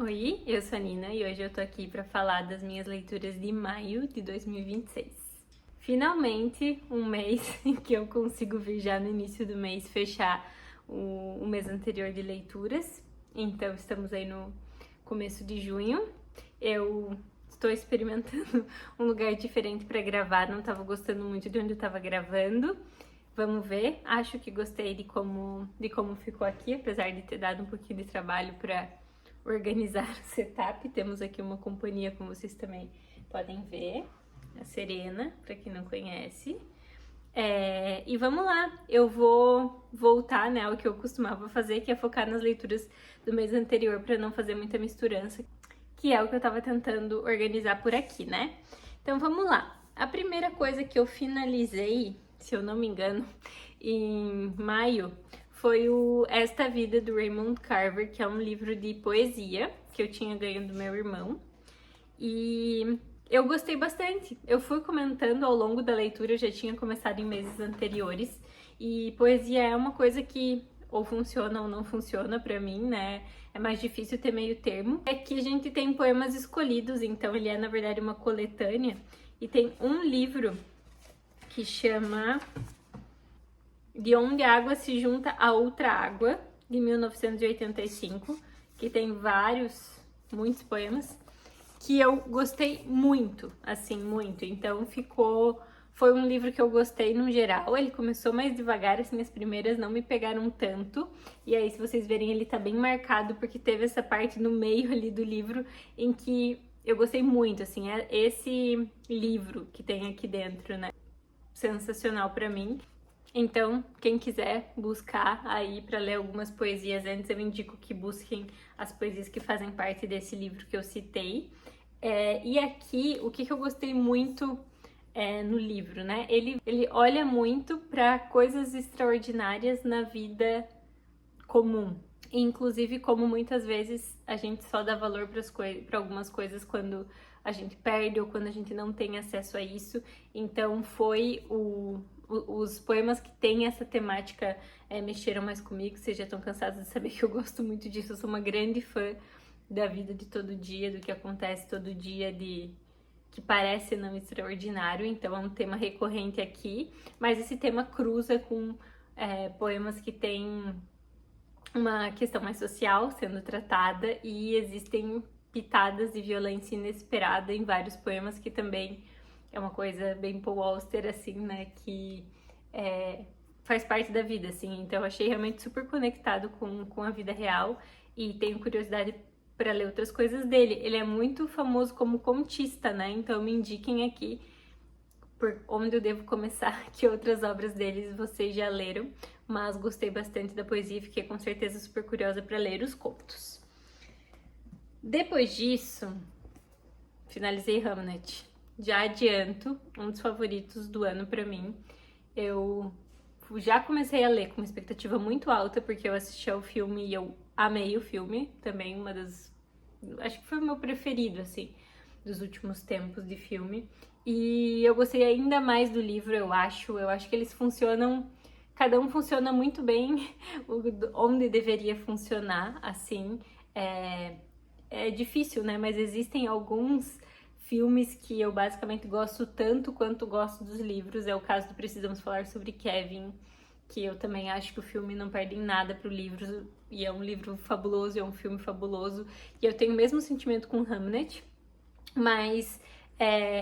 Oi, eu sou a Nina e hoje eu tô aqui para falar das minhas leituras de maio de 2026. Finalmente, um mês em que eu consigo vir já no início do mês fechar o mês anterior de leituras. Então, estamos aí no começo de junho. Eu estou experimentando um lugar diferente para gravar, não estava gostando muito de onde eu estava gravando. Vamos ver, acho que gostei de como ficou aqui, apesar de ter dado um pouquinho de trabalho para organizar o setup. Temos aqui uma companhia, como vocês também podem ver, a Serena, para quem não conhece. E vamos lá, eu vou voltar, né, ao que eu costumava fazer, que é focar nas leituras do mês anterior para não fazer muita misturança, que é o que eu tava tentando organizar por aqui, né? Então vamos lá. A primeira coisa que eu finalizei, se eu não me engano, em maio, foi o Esta Vida, do Raymond Carver, que é um livro de poesia que eu tinha ganho do meu irmão. E eu gostei bastante. Eu fui comentando ao longo da leitura, eu já tinha começado em meses anteriores. E poesia é uma coisa que ou funciona ou não funciona pra mim, né? É mais difícil ter meio termo. É que a gente tem poemas escolhidos, então ele é na verdade uma coletânea. E tem um livro que chama De Onde a Água se Junta a Outra Água, de 1985, que tem muitos poemas, que eu gostei muito, assim, muito. Então foi um livro que eu gostei no geral. Ele começou mais devagar, assim, as primeiras não me pegaram tanto. E aí, se vocês verem, ele tá bem marcado, porque teve essa parte no meio ali do livro em que eu gostei muito, assim, é esse livro que tem aqui dentro, né? Sensacional pra mim. Então, quem quiser buscar aí para ler algumas poesias antes, eu indico que busquem as poesias que fazem parte desse livro que eu citei. E aqui, o que eu gostei muito no livro, né? Ele olha muito para coisas extraordinárias na vida comum. Inclusive, como muitas vezes a gente só dá valor para algumas coisas quando a gente perde ou quando a gente não tem acesso a isso. Então, os poemas que têm essa temática mexeram mais comigo. Vocês já estão cansados de saber que eu gosto muito disso. Eu sou uma grande fã da vida de todo dia, do que acontece todo dia, que parece não extraordinário. Então é um tema recorrente aqui, mas esse tema cruza com poemas que têm uma questão mais social sendo tratada, e existem pitadas de violência inesperada em vários poemas, que também é uma coisa bem Paul Auster, assim, né, que faz parte da vida, assim. Então eu achei realmente super conectado com a vida real, e tenho curiosidade para ler outras coisas dele. Ele é muito famoso como contista, né, então me indiquem aqui por onde eu devo começar, que outras obras deles vocês já leram, mas gostei bastante da poesia e fiquei com certeza super curiosa para ler os contos. Depois disso, finalizei Hamnet. Já adianto, um dos favoritos do ano para mim. Eu já comecei a ler com uma expectativa muito alta, porque eu assisti ao filme e eu amei o filme. Também acho que foi o meu preferido, assim, dos últimos tempos de filme. E eu gostei ainda mais do livro, eu acho. Eu acho que eles funcionam... Cada um funciona muito bem onde deveria funcionar, assim. É difícil, né? Mas existem alguns filmes que eu basicamente gosto tanto quanto gosto dos livros. É o caso do Precisamos Falar sobre Kevin, que eu também acho que o filme não perde em nada pro livro, e é um livro fabuloso, é um filme fabuloso. E eu tenho o mesmo sentimento com Hamnet, mas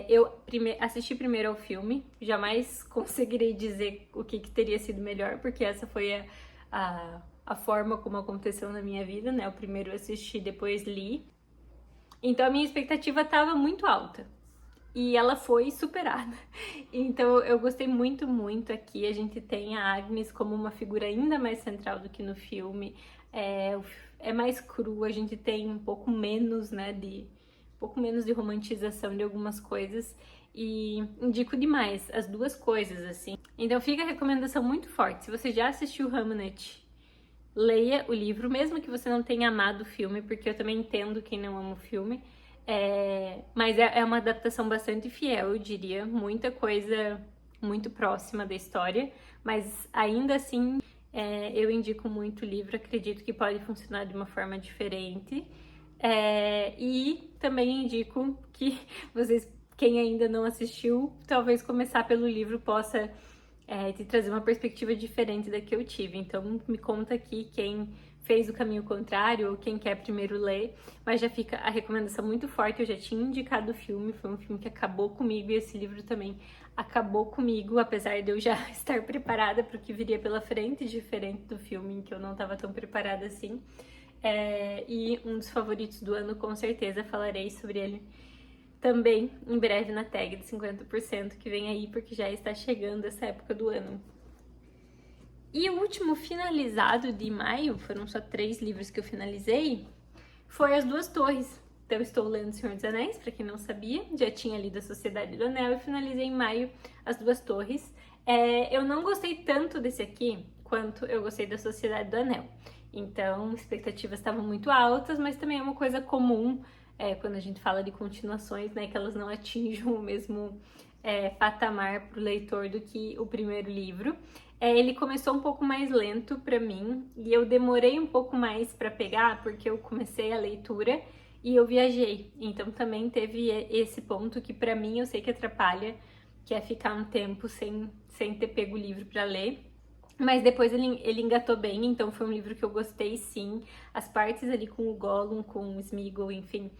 eu assisti primeiro ao filme, jamais conseguirei dizer o que teria sido melhor, porque essa foi a forma como aconteceu na minha vida, né? O primeiro eu assisti, depois li. Então a minha expectativa estava muito alta e ela foi superada. Então eu gostei muito, muito aqui. A gente tem a Agnes como uma figura ainda mais central do que no filme. É mais cru, a gente tem um pouco menos, né, de romantização de algumas coisas, e indico demais as duas coisas, assim. Então fica a recomendação muito forte. Se você já assistiu Hamnet, leia o livro, mesmo que você não tenha amado o filme, porque eu também entendo quem não ama o filme. Mas é uma adaptação bastante fiel, eu diria. Muita coisa muito próxima da história, mas ainda assim eu indico muito o livro. Acredito que pode funcionar de uma forma diferente. E também indico que vocês, quem ainda não assistiu, talvez começar pelo livro possa te trazer uma perspectiva diferente da que eu tive. Então me conta aqui quem fez o caminho contrário ou quem quer primeiro ler, mas já fica a recomendação muito forte. Eu já tinha indicado o filme, foi um filme que acabou comigo e esse livro também acabou comigo, apesar de eu já estar preparada para o que viria pela frente, diferente do filme em que eu não estava tão preparada assim. E um dos favoritos do ano, com certeza falarei sobre ele também em breve na tag de 50% que vem aí, porque já está chegando essa época do ano. E o último finalizado de maio, foram só 3 livros que eu finalizei, foi As Duas Torres. Então, estou lendo O Senhor dos Anéis, para quem não sabia, já tinha lido A Sociedade do Anel e finalizei em maio As Duas Torres. Eu não gostei tanto desse aqui quanto eu gostei da Sociedade do Anel. Então, expectativas estavam muito altas, mas também é uma coisa comum quando a gente fala de continuações, né, que elas não atinjam o mesmo patamar para o leitor do que o primeiro livro. Ele começou um pouco mais lento para mim e eu demorei um pouco mais para pegar porque eu comecei a leitura e eu viajei. Então também teve esse ponto que para mim eu sei que atrapalha, que é ficar um tempo sem ter pego o livro para ler. Mas depois ele engatou bem, então foi um livro que eu gostei sim. As partes ali com o Gollum, com o Sméagol, enfim,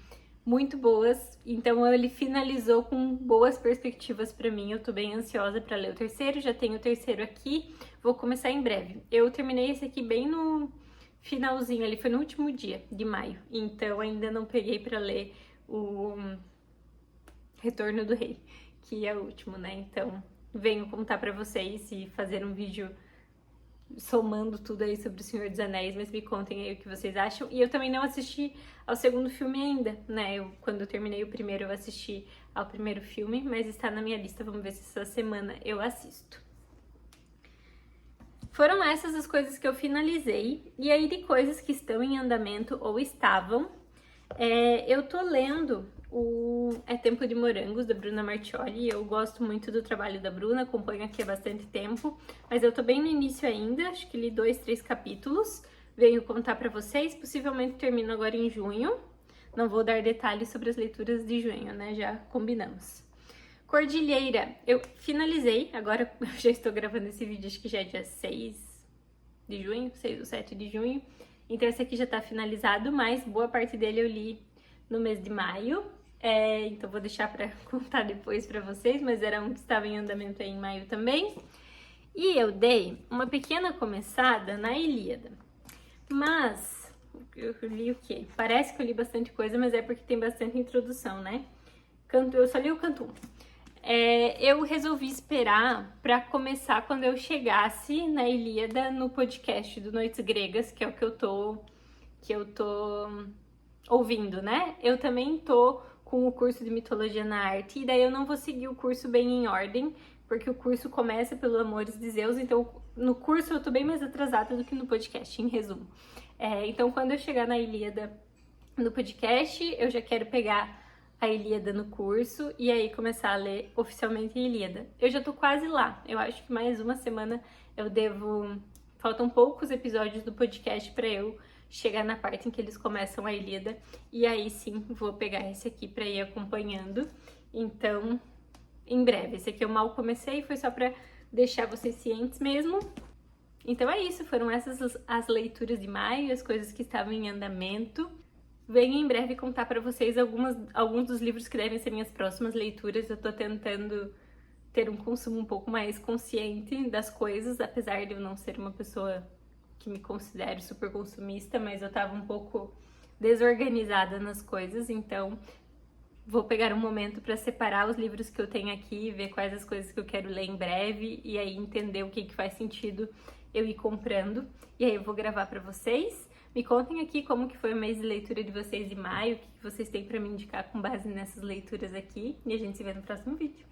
muito boas. Então ele finalizou com boas perspectivas pra mim. Eu tô bem ansiosa pra ler o terceiro, já tenho o terceiro aqui, vou começar em breve. Eu terminei esse aqui bem no finalzinho, ali foi no último dia de maio. Então ainda não peguei pra ler o Retorno do Rei, que é o último, né? Então venho contar pra vocês e fazer um vídeo somando tudo aí sobre o Senhor dos Anéis, mas me contem aí o que vocês acham. E eu também não assisti ao segundo filme ainda, né? Quando eu terminei o primeiro, eu assisti ao primeiro filme, mas está na minha lista, vamos ver se essa semana eu assisto. Foram essas as coisas que eu finalizei, e aí de coisas que estão em andamento ou estavam, eu tô lendo o É Tempo de Morangos, da Bruna Marchioli. Eu gosto muito do trabalho da Bruna, acompanho aqui há bastante tempo, mas eu tô bem no início ainda, acho que li 2, 3 capítulos, venho contar pra vocês, possivelmente termino agora em junho, não vou dar detalhes sobre as leituras de junho, né, já combinamos. Cordilheira, eu finalizei, agora eu já estou gravando esse vídeo, acho que já é dia 6 de junho, 6 ou 7 de junho, então esse aqui já tá finalizado, mas boa parte dele eu li no mês de maio, então vou deixar para contar depois para vocês, mas era um que estava em andamento aí em maio também. E eu dei uma pequena começada na Ilíada, mas eu li o quê? Parece que eu li bastante coisa, mas é porque tem bastante introdução, né? Eu só li o canto 1. Eu resolvi esperar para começar quando eu chegasse na Ilíada no podcast do Noites Gregas, que é o que eu tô ouvindo, né? Eu também tô com o curso de Mitologia na Arte, e daí eu não vou seguir o curso bem em ordem, porque o curso começa pelo Amores de Zeus, então no curso eu tô bem mais atrasada do que no podcast, em resumo. Então quando eu chegar na Ilíada no podcast, eu já quero pegar a Ilíada no curso e aí começar a ler oficialmente a Ilíada. Eu já tô quase lá, eu acho que mais uma semana eu devo... Faltam poucos episódios do podcast para eu chegar na parte em que eles começam a Ilíada, e aí sim vou pegar esse aqui para ir acompanhando. Então, em breve. Esse aqui eu mal comecei, foi só para deixar vocês cientes mesmo. Então é isso, foram essas as leituras de maio, as coisas que estavam em andamento. Venho em breve contar para vocês alguns dos livros que devem ser minhas próximas leituras. Eu tô tentando ter um consumo um pouco mais consciente das coisas, apesar de eu não ser uma pessoa que me considero super consumista, mas eu tava um pouco desorganizada nas coisas, então vou pegar um momento para separar os livros que eu tenho aqui, ver quais as coisas que eu quero ler em breve e aí entender o que faz sentido eu ir comprando. E aí eu vou gravar para vocês. Me contem aqui como que foi o mês de leitura de vocês de maio, o que vocês têm para me indicar com base nessas leituras aqui, e a gente se vê no próximo vídeo.